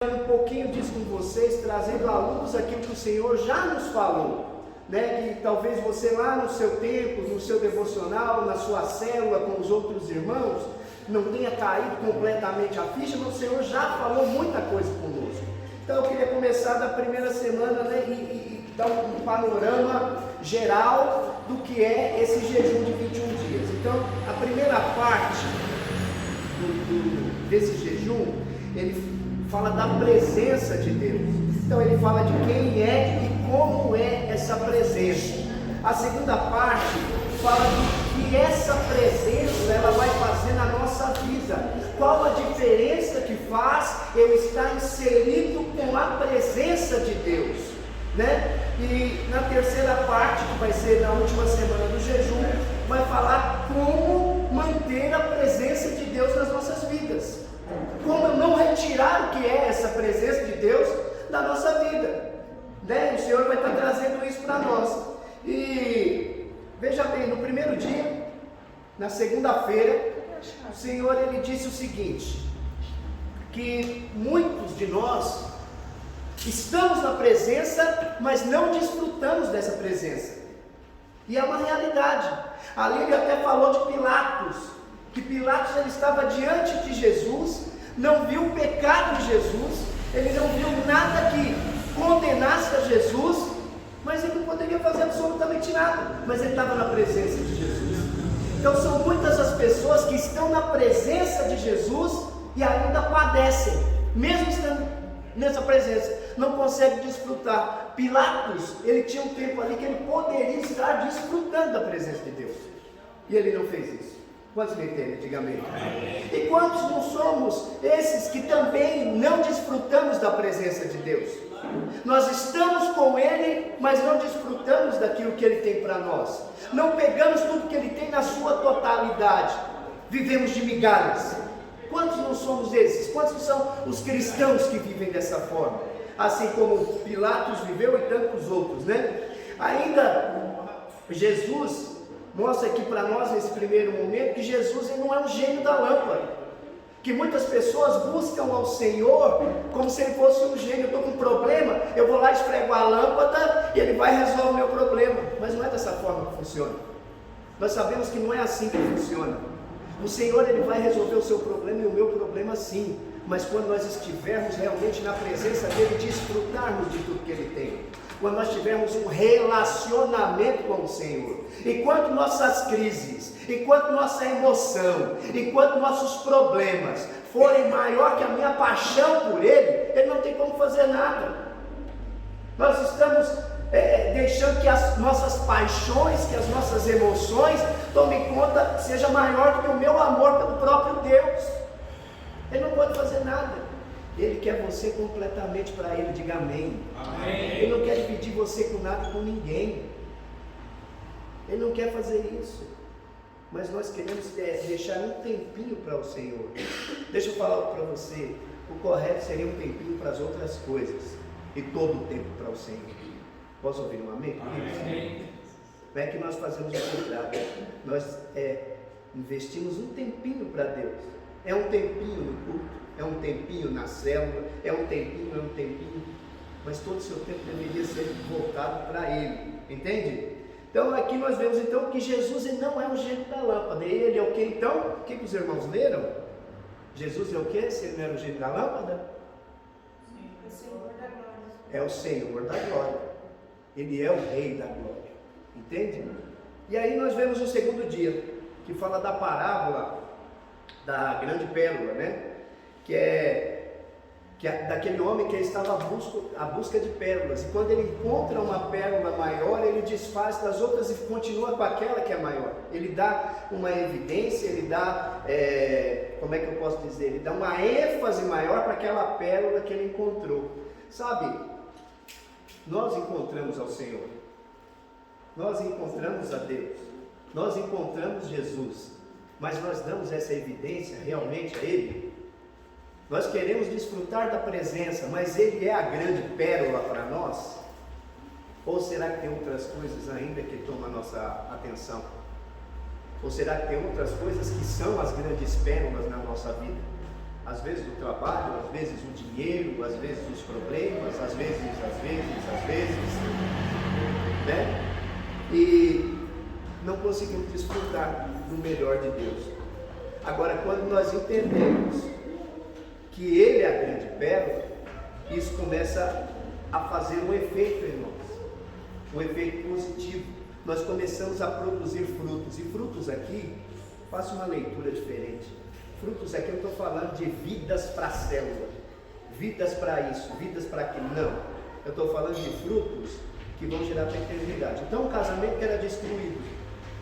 Um pouquinho disso com vocês, trazendo à luz aquilo que o Senhor já nos falou, né? Que talvez você lá no seu tempo, no seu devocional, na sua célula com os outros irmãos, não tenha caído completamente a ficha, mas o Senhor já falou muita coisa conosco. Então eu queria começar da primeira semana, né, e dar um panorama geral do que é esse jejum de 21 dias. Então a primeira parte desse jejum, ele fala da presença de Deus. Então ele fala de quem é e como é essa presença. A segunda parte fala do que essa presença ela vai fazer na nossa vida. Qual a diferença que faz eu estar inserido com a presença de Deus, né? E na terceira parte, que vai ser na última semana do jejum, vai falar como manter a presença de Deus nas nossas vidas. Como não retirar o que é essa presença de Deus da nossa vida, né? O Senhor vai estar trazendo isso para nós. E veja bem, no primeiro dia, na segunda-feira, o Senhor ele disse o seguinte, que muitos de nós estamos na presença, mas não desfrutamos dessa presença. E é uma realidade. Ali ele até falou de Pilatos, que Pilatos ele estava diante de Jesus, não viu o pecado de Jesus, ele não viu nada que condenasse a Jesus, mas ele não poderia fazer absolutamente nada, mas ele estava na presença de Jesus. Então são muitas as pessoas que estão na presença de Jesus e ainda padecem, mesmo estando nessa presença, não conseguem desfrutar. Pilatos, ele tinha um tempo ali que ele poderia estar desfrutando da presença de Deus, e ele não fez isso. Quantos me entendem? Diga amém. E quantos não somos esses que também não desfrutamos da presença de Deus? Nós estamos com Ele, mas não desfrutamos daquilo que Ele tem para nós. Não pegamos tudo que Ele tem na sua totalidade. Vivemos de migalhas. Quantos não somos esses? Quantos são os cristãos que vivem dessa forma? Assim como Pilatos viveu e tantos outros, né? Ainda Jesus mostra aqui para nós nesse primeiro momento que Jesus ele não é um gênio da lâmpada, que muitas pessoas buscam ao Senhor como se ele fosse um gênio. Eu estou com um problema, eu vou lá, esfrego a lâmpada e ele vai resolver o meu problema, mas não é dessa forma que funciona. Nós sabemos que não é assim que funciona. O Senhor ele vai resolver o seu problema e o meu problema sim, mas quando nós estivermos realmente na presença dele, desfrutarmos de tudo que ele tem, quando nós tivermos um relacionamento com o Senhor. Enquanto nossas crises, enquanto nossa emoção, enquanto nossos problemas forem maior que a minha paixão por Ele, Ele não tem como fazer nada. Nós estamos deixando que as nossas paixões, que as nossas emoções tomem conta, seja maior do que o meu amor pelo próprio Deus. Ele não pode fazer nada. Ele quer você completamente para Ele, diga amém. Amém. Ele não quer dividir você com nada, com ninguém. Ele não quer fazer isso. Mas nós queremos deixar um tempinho para o Senhor. Deixa eu falar para você, o correto seria um tempinho para as outras coisas e todo o tempo para o Senhor. Posso ouvir um amém? Amém. Não é que nós fazemos o contrário. Nós investimos um tempinho para Deus. É um tempinho no culto, é um tempinho na célula, é um tempinho, mas todo o seu tempo deveria ser voltado para Ele, entende? Então aqui nós vemos então que Jesus ele não é o gênio da lâmpada. Ele é o que então? O que os irmãos leram? Jesus é o que? Se ele não era o gênio da lâmpada? Sim, é o Senhor da glória. É o Senhor da glória. Ele é o Rei da glória, entende? E aí nós vemos o segundo dia, que fala da parábola da grande pérola, né? Que é daquele homem que estava à busca de pérolas, e quando ele encontra uma pérola maior, ele desfaz das outras e continua com aquela que é maior. Ele dá uma evidência, ele dá, como é que eu posso dizer? Ele dá uma ênfase maior para aquela pérola que ele encontrou. Sabe, nós encontramos ao Senhor, nós encontramos a Deus, nós encontramos Jesus, mas nós damos essa evidência realmente a Ele? Nós queremos desfrutar da presença, mas Ele é a grande pérola para nós? Ou será que tem outras coisas ainda que tomam a nossa atenção? Ou será que tem outras coisas que são as grandes pérolas na nossa vida? Às vezes o trabalho, às vezes o dinheiro, às vezes os problemas, às vezes, né? E não conseguimos desfrutar do melhor de Deus. Agora, quando nós entendemos que Ele é a grande pérola, isso começa a fazer um efeito em nós, um efeito positivo. Nós começamos a produzir frutos, e frutos aqui, faço uma leitura diferente. Frutos aqui eu estou falando de vidas para a célula, vidas para isso, vidas para aquilo. Não, eu estou falando de frutos que vão gerar para a eternidade. Então o casamento era destruído.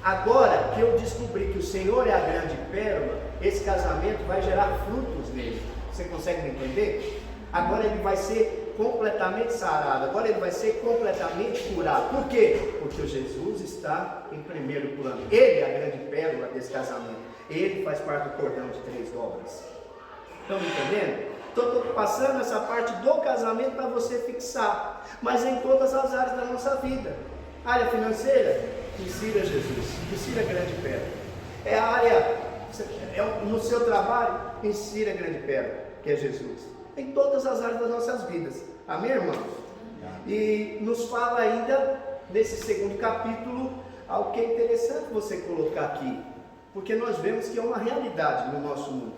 Agora que eu descobri que o Senhor é a grande pérola, esse casamento vai gerar frutos nele. Você consegue me entender? Agora ele vai ser completamente sarado, agora ele vai ser completamente curado. Por quê? Porque o Jesus está em primeiro plano. Ele é a grande pérola desse casamento. Ele faz parte do cordão de 3 dobras. Estão me entendendo? Então estou passando essa parte do casamento para você fixar. Mas em todas as áreas da nossa vida. Área financeira, insira Jesus, insira a grande pérola. É a área, no seu trabalho, insira a grande pérola, que é Jesus. Em todas as áreas das nossas vidas. Amém, irmão? E nos fala ainda, nesse segundo capítulo, algo que é interessante você colocar aqui. Porque nós vemos que é uma realidade no nosso mundo.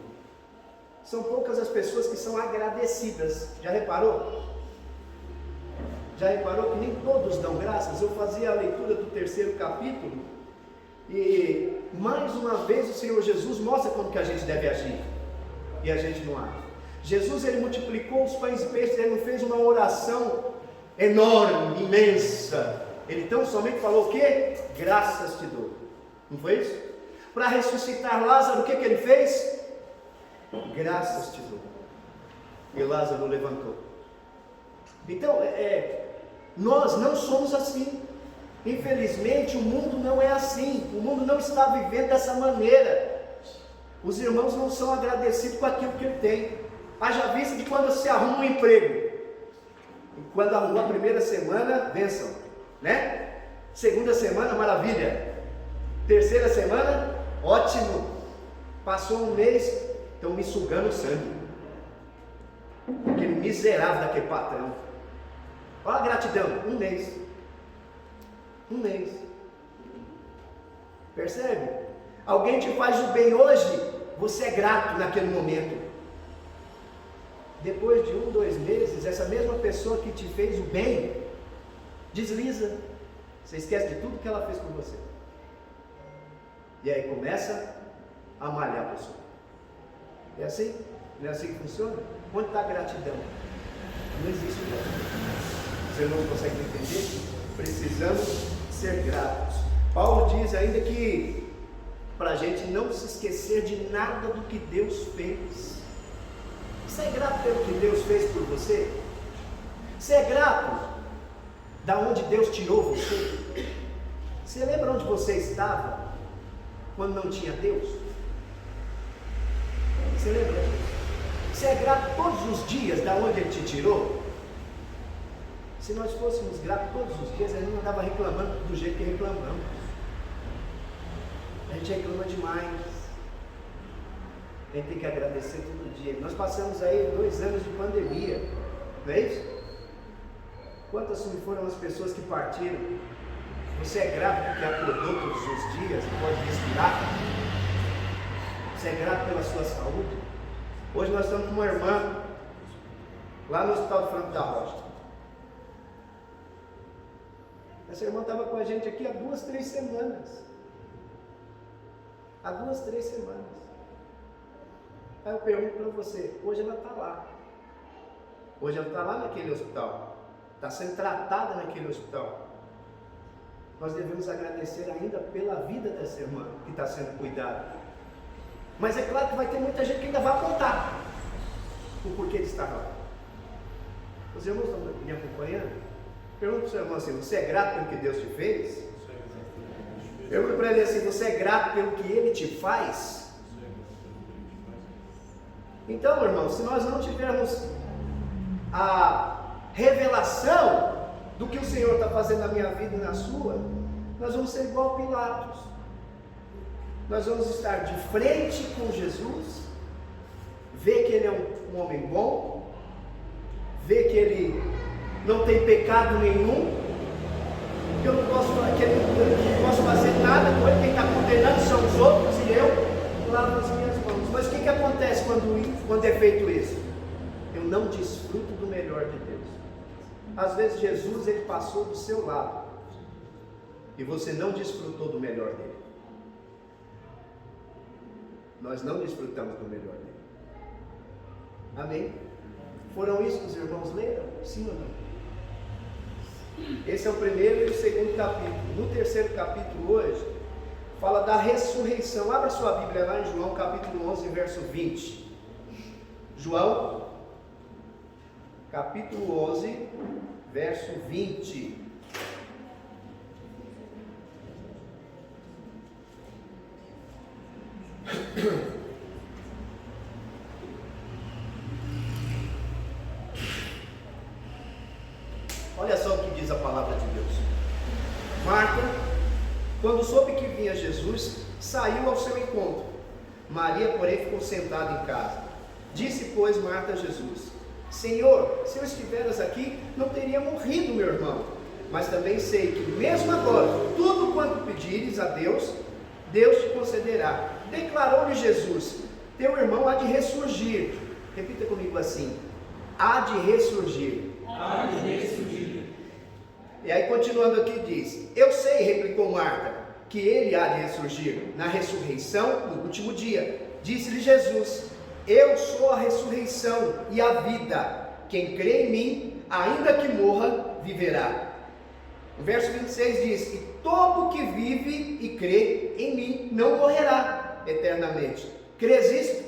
São poucas as pessoas que são agradecidas. Já reparou? Já reparou que nem todos dão graças? Eu fazia a leitura do 3º capítulo e mais uma vez o Senhor Jesus mostra como que a gente deve agir. E a gente não age. Jesus, ele multiplicou os pães e peixes, ele não fez uma oração enorme, imensa. Ele tão somente falou o quê? Graças te dou. Não foi isso? Para ressuscitar Lázaro, o que ele fez? Graças te dou. E Lázaro levantou. Então, nós não somos assim. Infelizmente, o mundo não é assim. O mundo não está vivendo dessa maneira. Os irmãos não são agradecidos com aquilo que ele tem. Haja vista de quando se arruma um emprego. E quando arrumou a primeira semana, bênção, né? Segunda semana, maravilha. Terceira semana, ótimo. Passou um mês, estão me sugando o sangue. Aquele miserável daquele patrão. Olha a gratidão, um mês. Um mês. Percebe? Alguém te faz o bem hoje, você é grato naquele momento. Depois de 1, 2 meses, essa mesma pessoa que te fez o bem, desliza. Você esquece de tudo que ela fez por você. E aí começa a malhar a pessoa. É assim? Não é assim que funciona? Onde está a gratidão? Não existe gratidão. Os irmãos conseguem entender? Precisamos ser gratos. Paulo diz ainda que para a gente não se esquecer de nada do que Deus fez. Você é grato pelo que Deus fez por você? Você é grato da onde Deus tirou você? Você lembra onde você estava quando não tinha Deus? Você lembra disso? Você é grato todos os dias da onde Ele te tirou? Se nós fôssemos gratos todos os dias, a gente não andava reclamando do jeito que reclamamos. A gente reclama demais. A gente tem que agradecer todo dia. Nós passamos aí 2 anos de pandemia, não é isso? Quantas foram as pessoas que partiram? Você é grato porque acordou todos os dias e pode respirar? Você é grato pela sua saúde? Hoje nós estamos com uma irmã lá no Hospital de Franco da Rocha. Essa irmã estava com a gente aqui há 2, 3 semanas. Há 2, 3 semanas. Aí eu pergunto para você, hoje ela está lá. Hoje ela está lá naquele hospital. Está sendo tratada naquele hospital. Nós devemos agradecer ainda pela vida dessa irmã que está sendo cuidada. Mas é claro que vai ter muita gente que ainda vai apontar o porquê de estar lá. Os irmãos estão me acompanhando? Pergunta para o seu irmão assim, você é grato pelo que Deus te fez? Pergunta para ele assim, você é grato pelo que Ele te faz? Então, irmão, se nós não tivermos a revelação do que o Senhor está fazendo na minha vida e na sua, nós vamos ser igual a Pilatos. Nós vamos estar de frente com Jesus, vê que ele é um homem bom, vê que ele não tem pecado nenhum, que eu não posso fazer nada com ele, quem está condenando são os outros e eu lavo as minhas mãos. Mas o que acontece quando é feito isso? Eu não desfruto do melhor de Deus. Às vezes Jesus ele passou do seu lado e você não desfrutou do melhor dele. Nós não desfrutamos do melhor dele. Amém? Foram isso que os irmãos leram? Sim ou não? Esse é o primeiro e o segundo capítulo. No terceiro capítulo hoje, fala da ressurreição. Abra sua Bíblia lá em João capítulo 11, verso 20. João, capítulo 11, verso 20. Olha só o que diz a palavra de Deus. Marta, quando soube que vinha Jesus, saiu ao seu encontro. Maria, porém, ficou sentada em casa. Disse, pois, Marta a Jesus: Senhor, se eu estiveras aqui, não teria morrido meu irmão. Mas também sei que, mesmo agora, tudo quanto pedires a Deus, Deus te concederá. Declarou-lhe Jesus: teu irmão há de ressurgir. Repita comigo assim: há de ressurgir. Há de ressurgir. E aí continuando aqui diz: eu sei, replicou Marta, que ele há de ressurgir na ressurreição no último dia. Disse-lhe Jesus: eu sou a ressurreição e a vida. Quem crê em mim, ainda que morra, viverá. O verso 26 diz: e todo que vive e crê em mim não morrerá eternamente. Crês isto?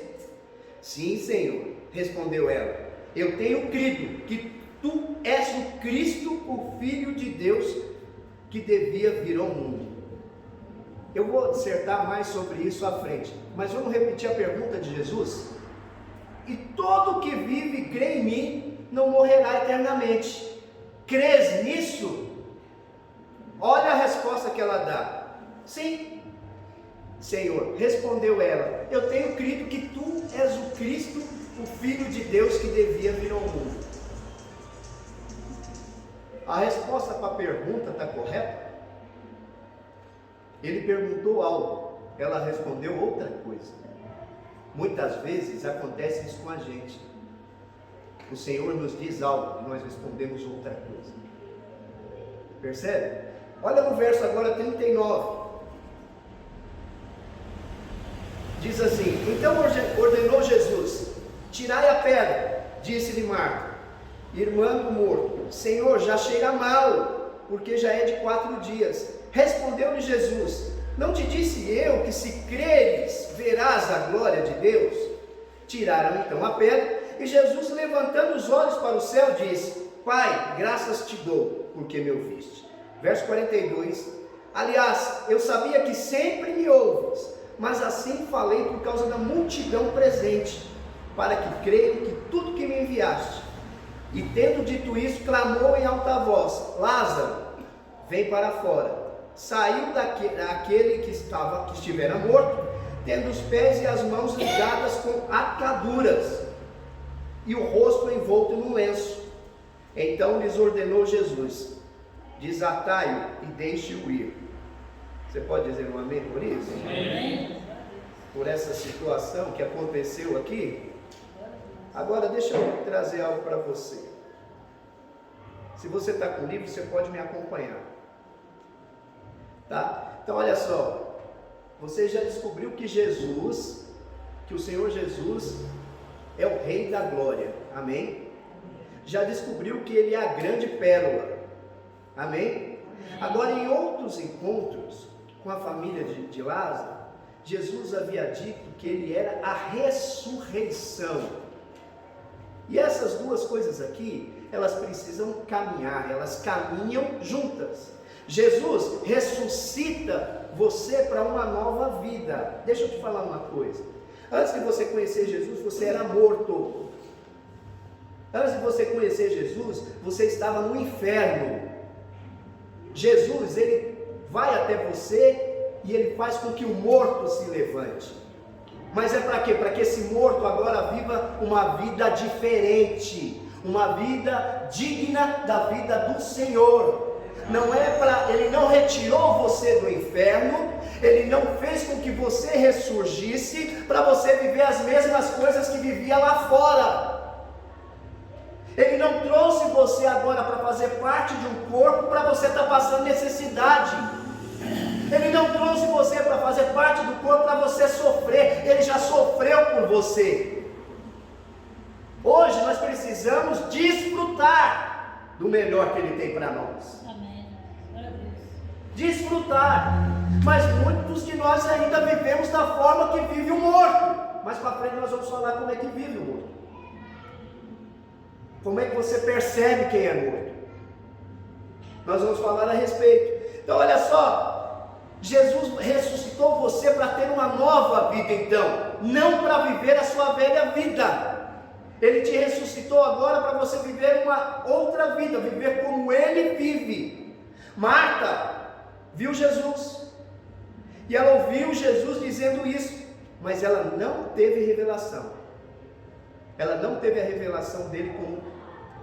Sim, Senhor, respondeu ela. Eu tenho crido que tu és o Cristo, o Filho de Deus, que devia vir ao mundo. Eu vou dissertar mais sobre isso à frente, mas vamos repetir a pergunta de Jesus? E todo que vive e crê em mim não morrerá eternamente. Crês nisso? Olha a resposta que ela dá. Sim, Senhor, respondeu ela. Eu tenho crido que tu és o Cristo, o Filho de Deus que devia vir ao mundo. A resposta para a pergunta está correta? Ele perguntou algo, ela respondeu outra coisa. Muitas vezes acontece isso com a gente. O Senhor nos diz algo e nós respondemos outra coisa. Percebe? Olha no verso agora 39. Diz assim: então ordenou Jesus: tirai a pedra. Disse-lhe Marta, irmã do morto: Senhor, já cheira mal, porque já é de 4 dias. Respondeu-lhe Jesus: não te disse eu que se creres, verás a glória de Deus? Tiraram então a pedra, e Jesus, levantando os olhos para o céu, disse: Pai, graças te dou, porque me ouviste. Verso 42: aliás, eu sabia que sempre me ouves, mas assim falei por causa da multidão presente, para que creiam que tudo que me enviaste. E tendo dito isso, clamou em alta voz: Lázaro, vem para fora. Saiu daquele que estivera morto, tendo os pés e as mãos ligadas com ataduras, e o rosto envolto num lenço. Então lhes ordenou Jesus: desatai-o e deixe-o ir. Você pode dizer um amém por isso? Amém. Por essa situação que aconteceu aqui? Agora deixa eu trazer algo para você. Se você está com o livro, você pode me acompanhar. Tá? Então olha só. Você já descobriu que Jesus, que o Senhor Jesus é o Rei da Glória. Amém? Já descobriu que Ele é a grande pérola. Amém? Agora, em outros encontros com a família de Lázaro, Jesus havia dito que Ele era a ressurreição. E essas duas coisas aqui, elas precisam caminhar, elas caminham juntas. Jesus ressuscita você para uma nova vida. Deixa eu te falar uma coisa. Antes de você conhecer Jesus, você era morto. Antes de você conhecer Jesus, você estava no inferno. Jesus, Ele vai até você e Ele faz com que o morto se levante. Mas é para quê? Para que esse morto agora viva uma vida diferente, uma vida digna da vida do Senhor. Não é para, Ele não retirou você do inferno, Ele não fez com que você ressurgisse para você viver as mesmas coisas que vivia lá fora. Ele não trouxe você agora para fazer parte de um corpo para você estar passando necessidade. Ele não trouxe você para fazer parte do corpo para você sofrer. Ele já sofreu por você. Hoje nós precisamos desfrutar do melhor que Ele tem para nós. Amém. Glória a Deus. Desfrutar. Mas muitos de nós ainda vivemos da forma que vive o morto. Mais para frente nós vamos falar como é que vive o morto. Como é que você percebe quem é morto? Nós vamos falar a respeito. Então olha só, Jesus ressuscitou você para ter uma nova vida então, não para viver a sua velha vida. Ele te ressuscitou agora para você viver uma outra vida, viver como Ele vive. Marta viu Jesus, e ela ouviu Jesus dizendo isso, mas ela não teve revelação. Ela não teve a revelação dele como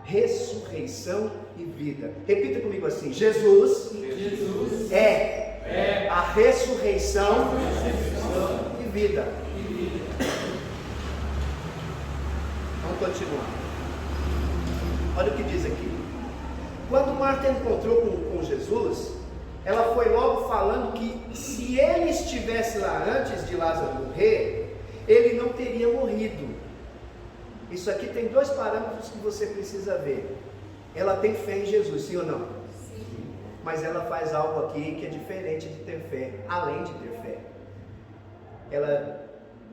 ressurreição e vida. Repita comigo assim: Jesus é a ressurreição e vida. Vamos continuar. Olha o que diz aqui. Quando Marta encontrou com Jesus, ela foi logo falando que se ele estivesse lá antes de Lázaro morrer, ele não teria morrido. Isso aqui tem dois parâmetros que você precisa ver. Ela tem fé em Jesus, sim ou não? Sim. Mas ela faz algo aqui que é diferente de ter fé, além de ter fé.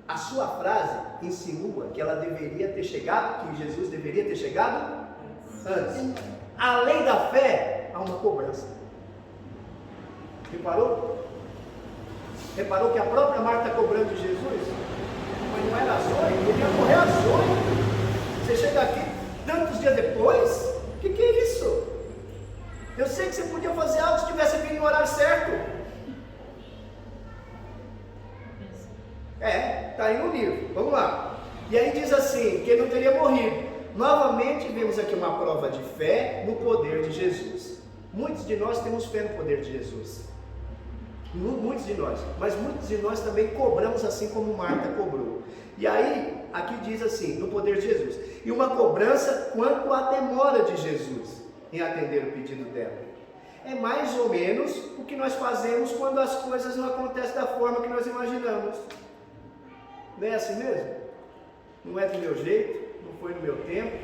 A sua frase insinua que ela deveria ter chegado, que Jesus deveria ter chegado antes. Além da fé, há uma cobrança. Reparou? Reparou que a própria Marta está cobrando de Jesus? Mas não era ações, ele ia morrer ações. Você chega aqui tantos dias depois? O que é isso? Eu sei que você podia fazer algo se tivesse vindo no horário certo. Está aí no livro, vamos lá. E aí diz assim, que ele não teria morrido. Novamente vemos aqui uma prova de fé no poder de Jesus. Muitos de nós temos fé no poder de Jesus. Muitos de nós, mas muitos de nós também cobramos assim como Marta cobrou. E aí, aqui diz assim, no poder de Jesus, e uma cobrança quanto à demora de Jesus em atender o pedido dela. É mais ou menos o que nós fazemos quando as coisas não acontecem da forma que nós imaginamos. Não é assim mesmo? Não é do meu jeito, não foi no meu tempo,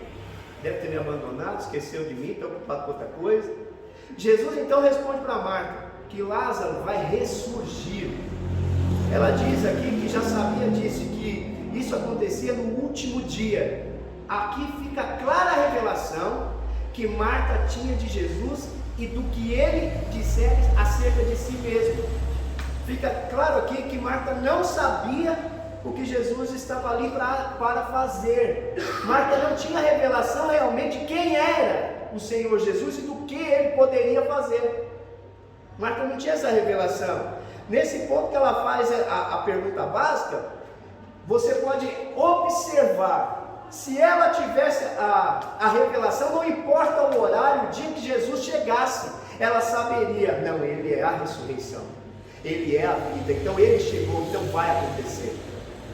deve ter me abandonado, esqueceu de mim, está ocupado com outra coisa. Jesus então responde para Marta que Lázaro vai ressurgir. Ela diz aqui que já sabia disso, que isso acontecia no último dia. Aqui fica clara a revelação que Marta tinha de Jesus e do que ele dissera acerca de si mesmo. Fica claro aqui que Marta não sabia o que Jesus estava ali para fazer. Marta não tinha revelação realmente de quem era o Senhor Jesus e do que ele poderia fazer. Marta não tinha essa revelação. Nesse ponto que ela faz a pergunta básica, você pode observar, se ela tivesse a revelação, não importa o horário, o dia que Jesus chegasse, ela saberia, não, Ele é a ressurreição, Ele é a vida, então Ele chegou, então vai acontecer,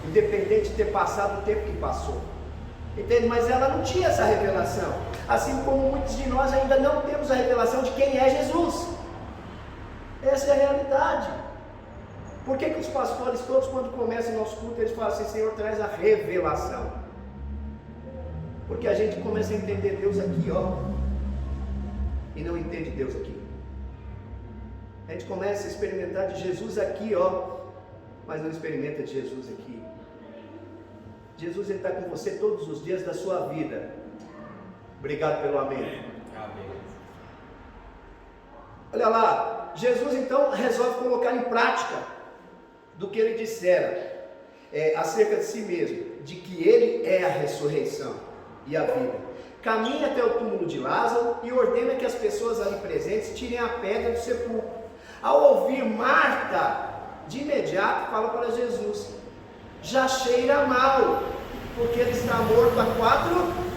independente de ter passado o tempo que passou, entende? Mas ela não tinha essa revelação, assim como muitos de nós ainda não temos a revelação de quem é Jesus. Essa é a realidade. Por que os pastores todos, quando começam o nosso culto, eles falam assim: Senhor, traz a revelação? Porque a gente começa a entender Deus aqui, ó, e não entende Deus aqui. A gente começa a experimentar de Jesus aqui, ó, mas não experimenta de Jesus aqui. Jesus está com você todos os dias da sua vida. Obrigado pelo amém. Olha lá, Jesus então resolve colocar em prática do que ele dissera acerca de si mesmo, de que ele é a ressurreição e a vida. Caminha até o túmulo de Lázaro e ordena que as pessoas ali presentes tirem a pedra do sepulcro. Ao ouvir Marta, de imediato fala para Jesus: já cheira mal, porque ele está morto há 4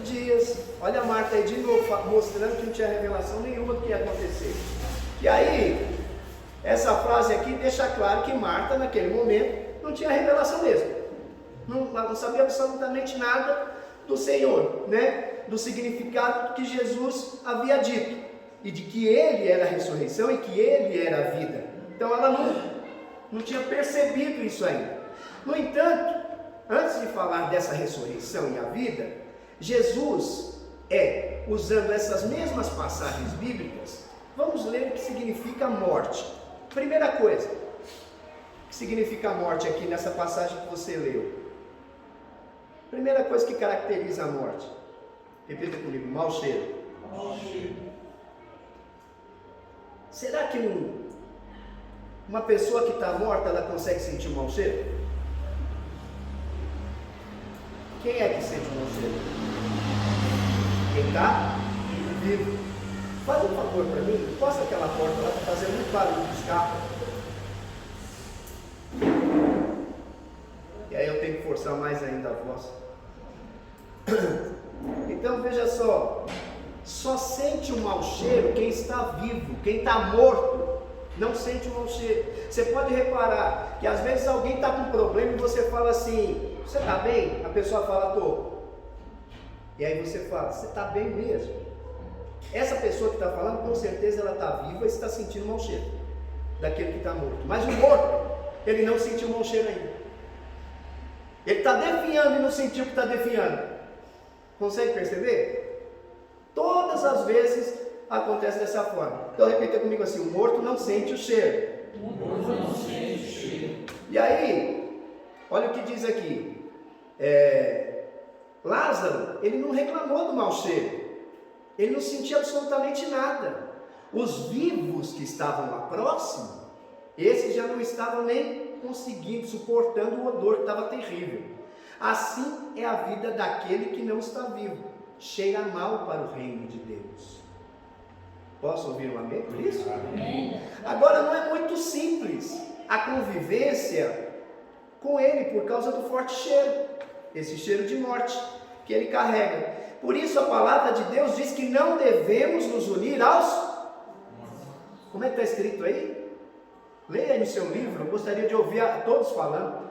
dias. Olha a Marta aí de novo, mostrando que não tinha revelação nenhuma do que ia acontecer. E aí, essa frase aqui deixa claro que Marta, naquele momento, não tinha revelação mesmo. Não sabia absolutamente nada do Senhor, né? Do significado que Jesus havia dito. E de que Ele era a ressurreição e que Ele era a vida. Então ela não tinha percebido isso ainda. No entanto, antes de falar dessa ressurreição e a vida, Jesus usando essas mesmas passagens bíblicas, vamos ler o que significa morte. Primeira coisa, o que significa morte aqui nessa passagem que você leu? Primeira coisa que caracteriza a morte. Repita comigo, mau cheiro. Mau cheiro. Será que uma pessoa que está morta, ela consegue sentir o mau cheiro? Quem é que sente o mau cheiro? Quem está vivo. Faz um favor para mim, encosta aquela porta lá, está fazendo muito barulho de escape. E aí eu tenho que forçar mais ainda a voz. Então veja só sente o mau cheiro quem está vivo, quem está morto não sente o mau cheiro. Você pode reparar que às vezes alguém está com um problema e você fala assim, você está bem? A pessoa fala, estou. E aí você fala, você está bem mesmo? Essa pessoa que está falando, com certeza ela está viva e está sentindo o mau cheiro daquele que está morto. Mas o morto, ele não sentiu o mau cheiro ainda. Ele está definhando e não sentiu que está definhando. Consegue perceber? Todas as vezes acontece dessa forma. Então repita comigo assim, o morto não sente o cheiro. O morto não sente o cheiro. E aí, olha o que diz aqui. Lázaro, ele não reclamou do mau cheiro. Ele não sentia absolutamente nada. Os vivos que estavam lá próximo, esses já não estavam nem conseguindo, suportando o odor que estava terrível. Assim é a vida daquele que não está vivo. Cheira mal para o reino de Deus. Posso ouvir um amém por isso? Amém. Agora não é muito simples a convivência com ele por causa do forte cheiro, esse cheiro de morte que ele carrega. Por isso a palavra de Deus diz que não devemos nos unir aos... Como é que está escrito aí? Leia no seu livro, eu gostaria de ouvir a todos falando.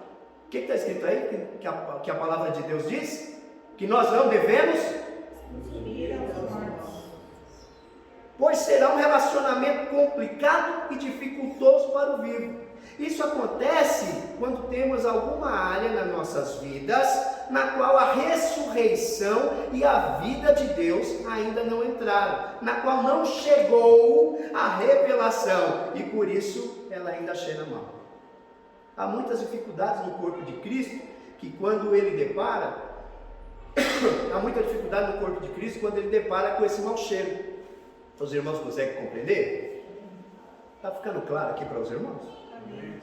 O que está escrito aí? Que a palavra de Deus diz? Que nós não devemos... pois será um relacionamento complicado e dificultoso para o vivo. Isso acontece quando temos alguma área nas nossas vidas na qual a ressurreição e a vida de Deus ainda não entraram, na qual não chegou a revelação e por isso ela ainda cheira mal. Há muitas dificuldades no corpo de Cristo que quando ele depara, há muita dificuldade no corpo de Cristo quando ele depara com esse mau cheiro. Os irmãos conseguem compreender? Está ficando claro aqui para os irmãos? Amém.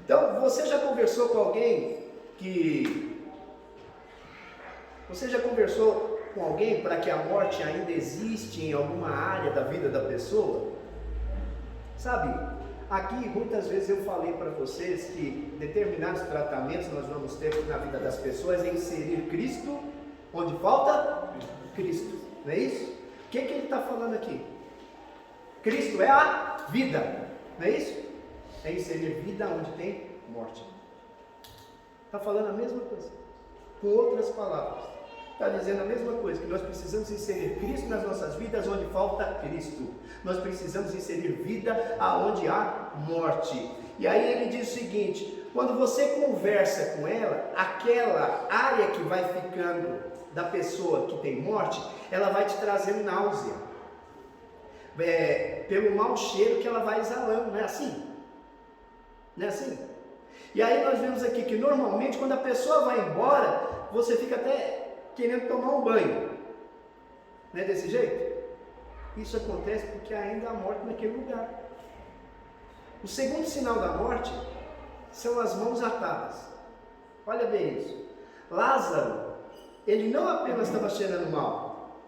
Então, você já conversou com alguém para que a morte ainda existe em alguma área da vida da pessoa? Sabe, aqui muitas vezes eu falei para vocês que determinados tratamentos nós vamos ter na vida das pessoas é inserir Cristo onde falta Cristo, não é isso? O que ele está falando aqui? Cristo é a vida, não é isso? É inserir vida onde tem morte. Está falando a mesma coisa, com outras palavras. Está dizendo a mesma coisa, que nós precisamos inserir Cristo nas nossas vidas onde falta Cristo. Nós precisamos inserir vida aonde há morte. E aí ele diz o seguinte, quando você conversa com ela, aquela área que vai ficando da pessoa que tem morte, ela vai te trazer náusea. Pelo mau cheiro que ela vai exalando, não é assim? Não é assim? E aí nós vemos aqui que normalmente quando a pessoa vai embora, você fica até querendo tomar um banho. Não é desse jeito? Isso acontece porque ainda há morte naquele lugar. O segundo sinal da morte são as mãos atadas. Olha bem isso. Lázaro, ele não apenas estava cheirando mal,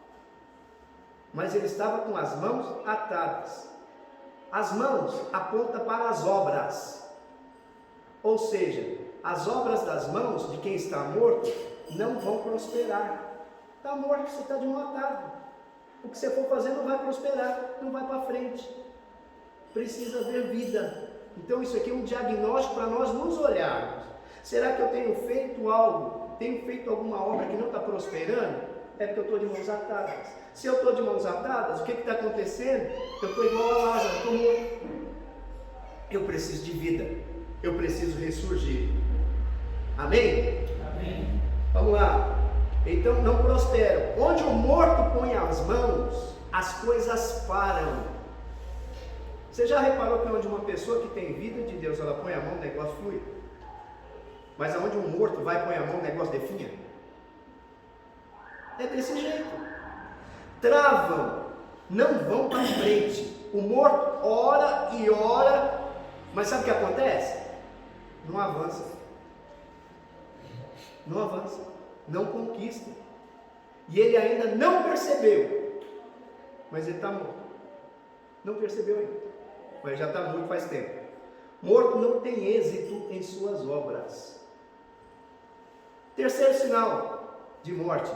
mas ele estava com as mãos atadas. As mãos apontam para as obras. Ou seja, as obras das mãos de quem está morto não vão prosperar. Está morto, você está de mão atada. O que você for fazer não vai prosperar, não vai para frente. Precisa haver vida. Então isso aqui é um diagnóstico para nós nos olharmos. Será que eu tenho feito algo, tenho feito alguma obra que não está prosperando? É porque eu estou de mãos atadas. Se eu estou de mãos atadas, o que está acontecendo? Eu estou igual a Lázaro, estou morto. Eu preciso de vida, eu preciso ressurgir. Amém? Amém. Vamos lá. Então não prosperam. Onde o morto põe as mãos, as coisas param. Você já reparou que onde uma pessoa que tem vida de Deus, ela põe a mão, o negócio flui? Mas aonde um morto vai põe a mão, o negócio definha? É desse jeito. Travam, não vão para frente. O morto ora e ora, mas sabe o que acontece? Não avança. Não avança, não conquista. E ele ainda não percebeu, mas ele está morto. Não percebeu ainda, mas já está morto faz tempo. Morto não tem êxito em suas obras. Terceiro sinal de morte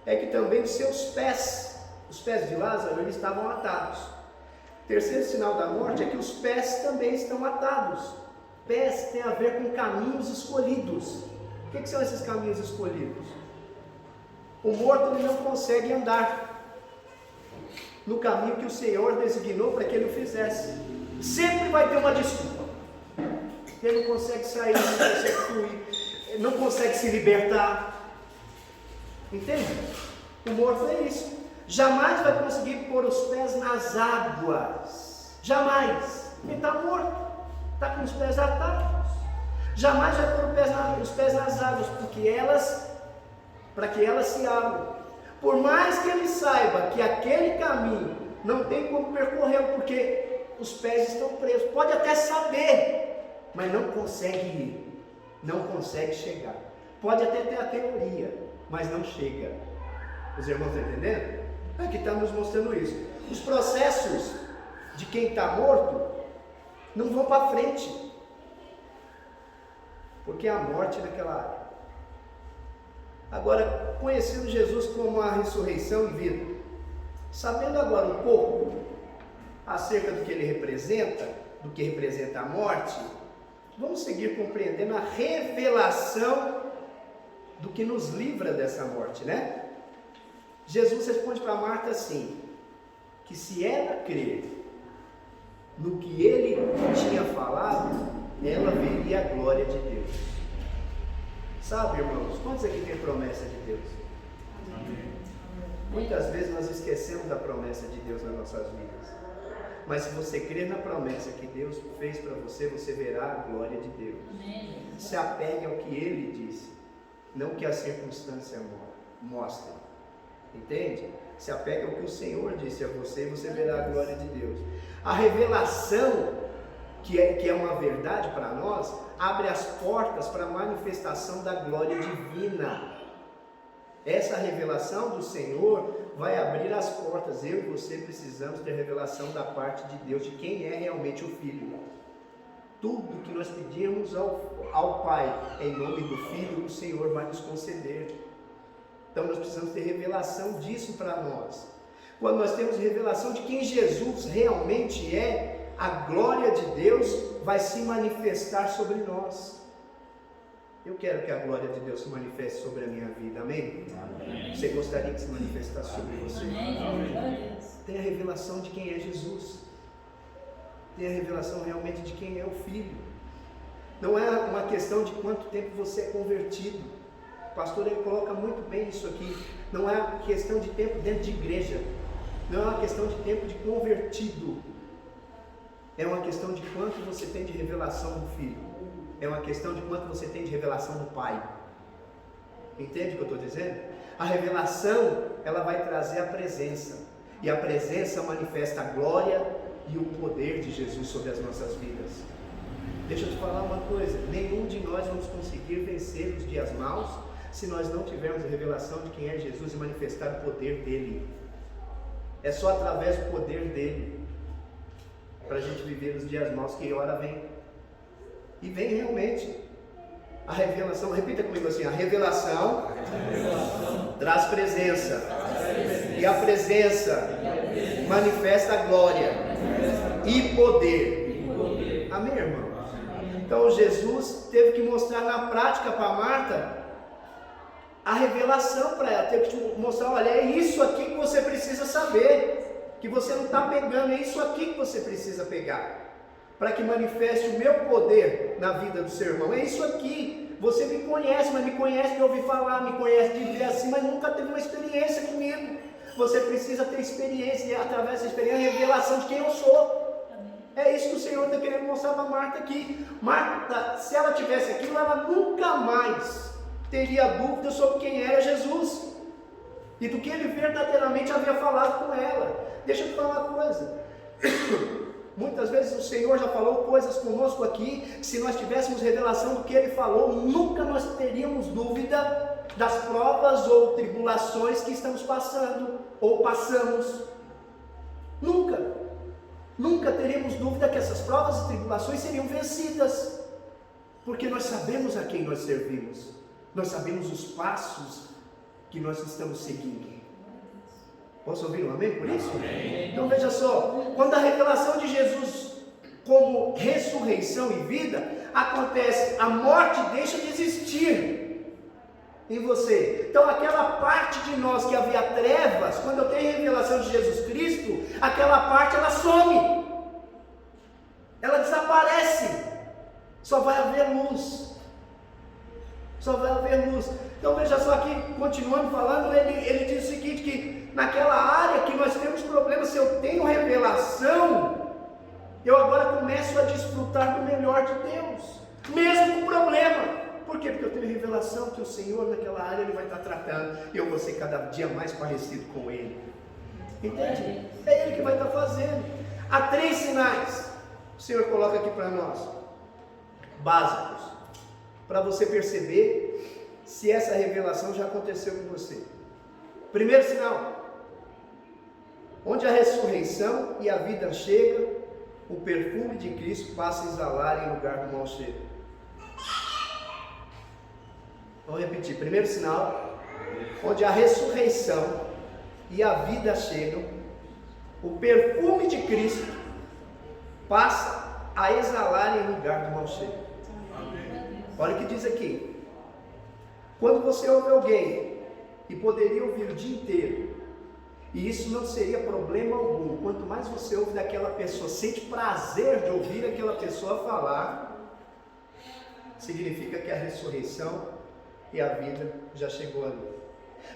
é que também os seus pés, os pés de Lázaro, eles estavam atados. Terceiro sinal da morte é que os pés também estão atados. Pés tem a ver com caminhos escolhidos. O que são esses caminhos escolhidos? O morto ele não consegue andar no caminho que o Senhor designou para que ele o fizesse. Sempre vai ter uma desculpa. Ele não consegue sair, não consegue fluir, não consegue se libertar. Entende? O morto é isso. Jamais vai conseguir pôr os pés nas águas. Jamais. Ele está morto. Está com os pés atados. Jamais vai pôr os pés nas águas, para que elas se abram. Por mais que ele saiba que aquele caminho não tem como percorrer, porque os pés estão presos. Pode até saber, mas não consegue ir, não consegue chegar. Pode até ter a teoria, mas não chega. Os irmãos estão entendendo? Aqui está nos mostrando isso. Os processos de quem está morto não vão para frente, porque há morte naquela área. Agora, conhecendo Jesus como a ressurreição e vida, sabendo agora um pouco acerca do que ele representa, do que representa a morte, vamos seguir compreendendo a revelação do que nos livra dessa morte, né? Jesus responde para Marta assim, que se ela crer no que ele tinha falado, ela veria a glória de Deus. Sabe, irmãos, quantos aqui tem promessa de Deus? Amém. Muitas vezes nós esquecemos da promessa de Deus nas nossas vidas. Mas se você crer na promessa que Deus fez para você, você verá a glória de Deus. Se apegue ao que Ele disse, não o que a circunstância mostra. Entende? Se apegue ao que o Senhor disse a você e você verá a glória de Deus. A revelação, que é uma verdade para nós, abre as portas para a manifestação da glória divina. Essa revelação do Senhor vai abrir as portas. Eu e você precisamos ter revelação da parte de Deus, de quem é realmente o Filho. Tudo que nós pedimos ao Pai, em nome do Filho, o Senhor vai nos conceder. Então nós precisamos ter revelação disso para nós. Quando nós temos revelação de quem Jesus realmente é, a glória de Deus vai se manifestar sobre nós. Eu quero que a glória de Deus se manifeste sobre a minha vida, amém? Amém. Você gostaria que se manifestasse sobre você? Amém. Tenha a revelação de quem é Jesus. Tenha a revelação realmente de quem é o Filho. Não é uma questão de quanto tempo você é convertido. O pastor ele coloca muito bem isso aqui. Não é uma questão de tempo dentro de igreja. Não é uma questão de tempo de convertido. É uma questão de quanto você tem de revelação do Filho. É uma questão de quanto você tem de revelação do Pai. Entende o que eu estou dizendo? A revelação, ela vai trazer a presença. E a presença manifesta a glória e o poder de Jesus sobre as nossas vidas. Deixa eu te falar uma coisa. Nenhum de nós vamos conseguir vencer os dias maus se nós não tivermos a revelação de quem é Jesus e manifestar o poder dele. É só através do poder dele para a gente viver os dias maus que a hora vem. E vem realmente. A revelação, repita comigo assim: a revelação traz presença. E a presença manifesta glória e poder. Amém, irmão? Então Jesus teve que mostrar na prática para Marta a revelação para ela. Teve que mostrar: olha, é isso aqui que você precisa saber, que você não está pegando, é isso aqui que você precisa pegar, para que manifeste o meu poder na vida do seu irmão. É isso aqui. Você me conhece, mas me conhece de ouvir falar, me conhece de ver assim, mas nunca teve uma experiência comigo. Você precisa ter experiência, e através dessa experiência, a revelação de quem eu sou. É isso que o Senhor está querendo mostrar para Marta aqui. Marta, se ela tivesse aquilo, ela nunca mais teria dúvida sobre quem era Jesus e do que ele verdadeiramente havia falado com ela. Deixa eu te falar uma coisa. Muitas vezes o Senhor já falou coisas conosco aqui, se nós tivéssemos revelação do que Ele falou, nunca nós teríamos dúvida das provas ou tribulações que estamos passando, ou passamos. Nunca teríamos dúvida que essas provas e tribulações seriam vencidas, porque nós sabemos a quem nós servimos, nós sabemos os passos que nós estamos seguindo. Posso ouvir um amém por isso? Amém. Então veja só, quando a revelação de Jesus como ressurreição e vida acontece, a morte deixa de existir em você. Então aquela parte de nós que havia trevas, quando eu tenho a revelação de Jesus Cristo, aquela parte ela some, ela desaparece, só vai haver luz. Só vai haver luz. Então veja só aqui, continuando falando, ele diz o seguinte, que naquela área que nós temos problemas, se eu tenho revelação, eu agora começo a desfrutar do melhor de Deus, mesmo com problema. Por quê? Porque eu tenho revelação que o Senhor naquela área Ele vai estar tratando, e eu vou ser cada dia mais parecido com Ele. Entende? É Ele que vai estar fazendo. Há 3 sinais, o Senhor coloca aqui para nós, básicos, para você perceber se essa revelação já aconteceu com você. Primeiro sinal: onde a ressurreição e a vida chega, o perfume de Cristo passa a exalar em lugar do mau cheiro. Vamos repetir. Primeiro sinal: onde a ressurreição e a vida chegam, o perfume de Cristo passa a exalar em lugar do mau cheiro. Olha o que diz aqui. Quando você ouve alguém, e poderia ouvir o dia inteiro, e isso não seria problema algum, quanto mais você ouve daquela pessoa, sente prazer de ouvir aquela pessoa falar, significa que a ressurreição e a vida já chegou ali.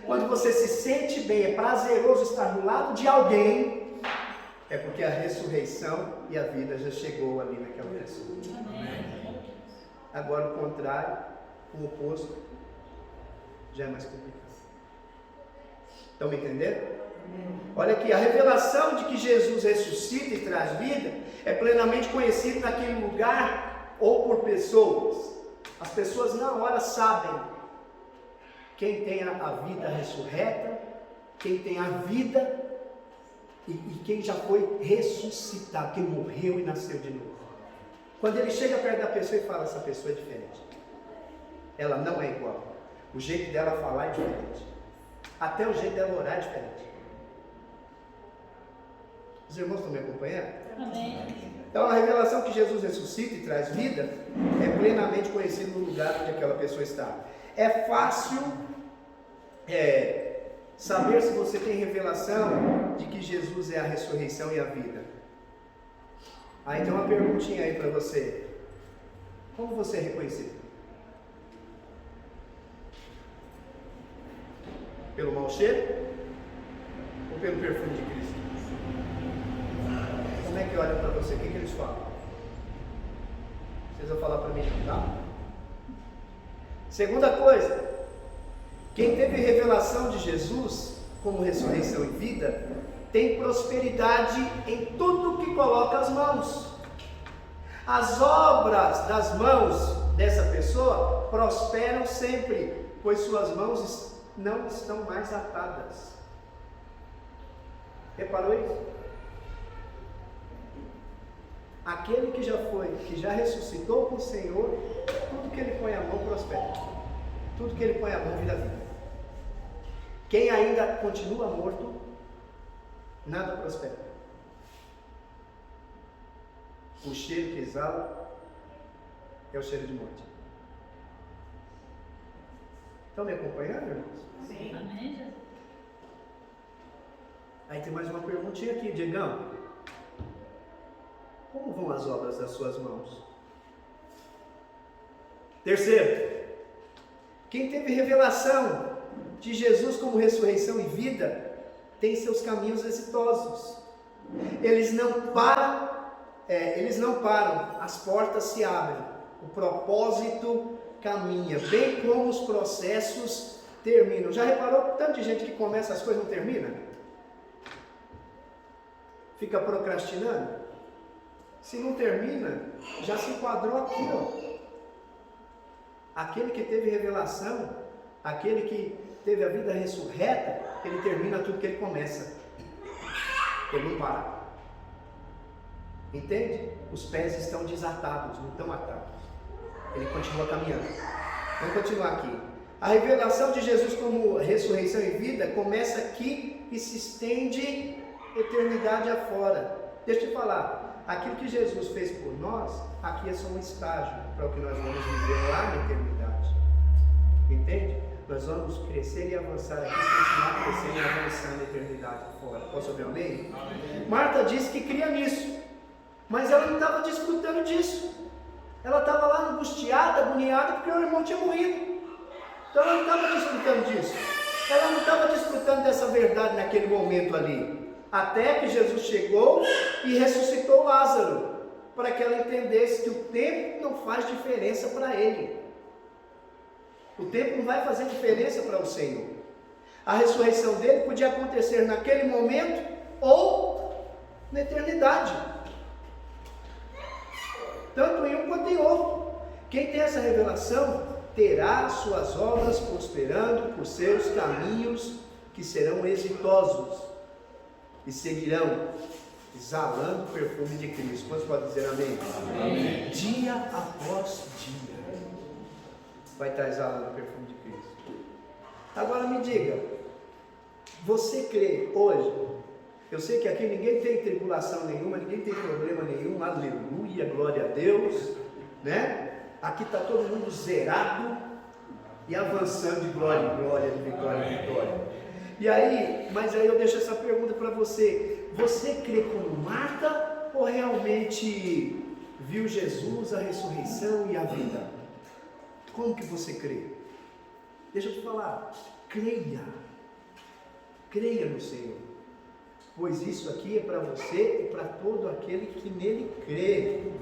Quando você se sente bem, é prazeroso estar do lado de alguém, é porque a ressurreição e a vida já chegou ali naquela pessoa. Agora o contrário, o oposto, já é mais complicado. Estão me entendendo? Olha aqui, a revelação de que Jesus ressuscita e traz vida é plenamente conhecida naquele lugar ou por pessoas. As pessoas na hora sabem quem tem a vida ressurreta, quem tem a vida e quem já foi ressuscitado, quem morreu e nasceu de novo. Quando ele chega perto da pessoa e fala: essa pessoa é diferente, ela não é igual, o jeito dela falar é diferente, até o jeito dela orar é diferente. Os irmãos estão me acompanhando? Amém. Então a revelação que Jesus ressuscita e traz vida é plenamente conhecida no lugar onde aquela pessoa está. É fácil saber se você tem revelação de que Jesus é a ressurreição e a vida. Aí tem uma perguntinha aí para você. Como você é reconhecido? Pelo mau cheiro? Ou pelo perfume de Cristo? Como é que olha para você? O que eles falam? Vocês vão falar para mim, tá? Segunda coisa, quem teve revelação de Jesus como ressurreição e vida, tem prosperidade em tudo que coloca as mãos. As obras das mãos dessa pessoa prosperam sempre, pois suas mãos não estão mais atadas. Reparou isso? Aquele que já ressuscitou com o Senhor, tudo que ele põe a mão prospera. Tudo que ele põe a mão vira vida. Quem ainda continua morto, nada prospera. O cheiro que exala é o cheiro de morte. Estão me acompanhando, irmãos? Sim. Amém. Aí tem mais uma perguntinha aqui, Diegão. Como vão as obras das suas mãos? Terceiro, quem teve revelação de Jesus como ressurreição e vida, tem seus caminhos exitosos. Eles não param, as portas se abrem, o propósito caminha, bem como os processos terminam. Já reparou tanto de gente que começa as coisas e não termina? Fica procrastinando? Se não termina, já se enquadrou aqui, ó. Aquele que teve revelação, aquele que teve a vida ressurreta, ele termina tudo que ele começa. Ele não para. Entende? Os pés estão desatados, não estão atados. Ele continua caminhando. Vamos continuar aqui. A revelação de Jesus como ressurreição e vida começa aqui e se estende eternidade afora. Deixa eu te falar, aquilo que Jesus fez por nós, aqui é só um estágio para o que nós vamos viver lá na eternidade. Entende? Nós vamos crescer e avançar aqui, continuar crescendo e avançando na eternidade fora. Posso ouvir amém? Amém? Marta disse que cria nisso, mas ela não estava desfrutando disso. Ela estava lá angustiada, agoniada, porque o irmão tinha morrido. Então ela não estava desfrutando disso. Ela não estava desfrutando dessa verdade naquele momento ali. Até que Jesus chegou e ressuscitou Lázaro, para que ela entendesse que o tempo não faz diferença para ele. O tempo não vai fazer diferença para o Senhor. A ressurreição dele podia acontecer naquele momento ou na eternidade. Tanto em um quanto em outro. Quem tem essa revelação terá suas obras prosperando por seus caminhos que serão exitosos e seguirão exalando o perfume de Cristo. Quantos podem dizer amém? Amém? Dia após dia vai estar exalando o perfume de Cristo. Agora me diga, você crê hoje? Eu sei que aqui ninguém tem tribulação nenhuma, ninguém tem problema nenhum, aleluia, glória a Deus, né? Aqui está todo mundo zerado e avançando de glória em glória, de vitória em vitória. E aí, mas aí eu deixo essa pergunta para você: você crê como Marta ou realmente viu Jesus, a ressurreição e a vida? Como que você crê? Deixa eu te falar, creia no Senhor, pois isso aqui é para você e para todo aquele que nele crê.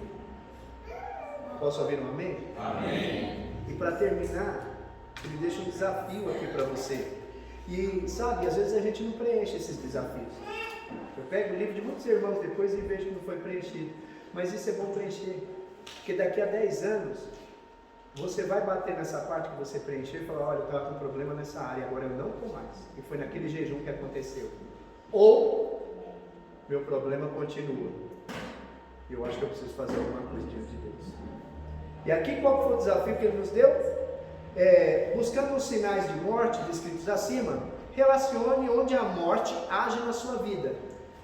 Posso ouvir um amém? Amém. E para terminar, ele deixa um desafio aqui para você. E sabe, às vezes a gente não preenche esses desafios. Eu pego o livro de muitos irmãos depois e vejo que não foi preenchido. Mas isso é bom preencher, porque daqui a 10 anos você vai bater nessa parte que você preencheu e falar: olha, eu estava com um problema nessa área, agora eu não estou mais. E foi naquele jejum que aconteceu. Ou meu problema continua. Eu acho que eu preciso fazer alguma coisa diante de Deus. E aqui qual foi o desafio que ele nos deu? Buscando os sinais de morte descritos acima, relacione onde a morte age na sua vida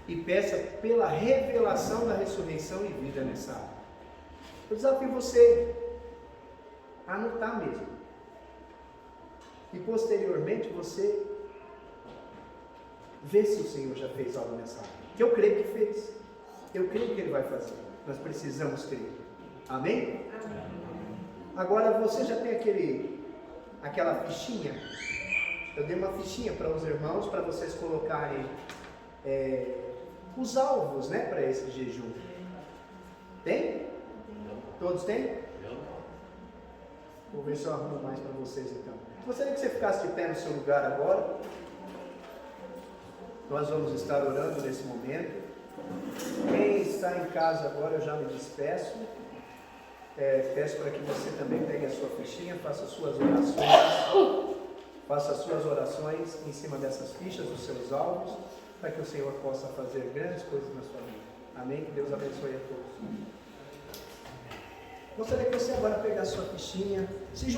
e peça pela revelação da ressurreição e vida nessa área. Eu desafio você a anotar mesmo. E posteriormente você vê se o Senhor já fez algo nessa área. Eu creio que fez. Eu creio que Ele vai fazer. Nós precisamos crer. Amém? Amém. Agora você já tem aquela fichinha? Eu dei uma fichinha para os irmãos, para vocês colocarem os alvos, né, para esse jejum. Tem? Todos têm? Vou ver se eu arrumo mais para vocês então. Gostaria que você ficasse de pé no seu lugar agora. Nós vamos estar orando nesse momento. Quem está em casa agora, eu já me despeço. Peço para que você também pegue a sua fichinha, faça suas orações em cima dessas fichas, dos seus alvos, para que o Senhor possa fazer grandes coisas na sua vida. Amém? Que Deus abençoe a todos. Gostaria que você agora pegasse sua fichinha, se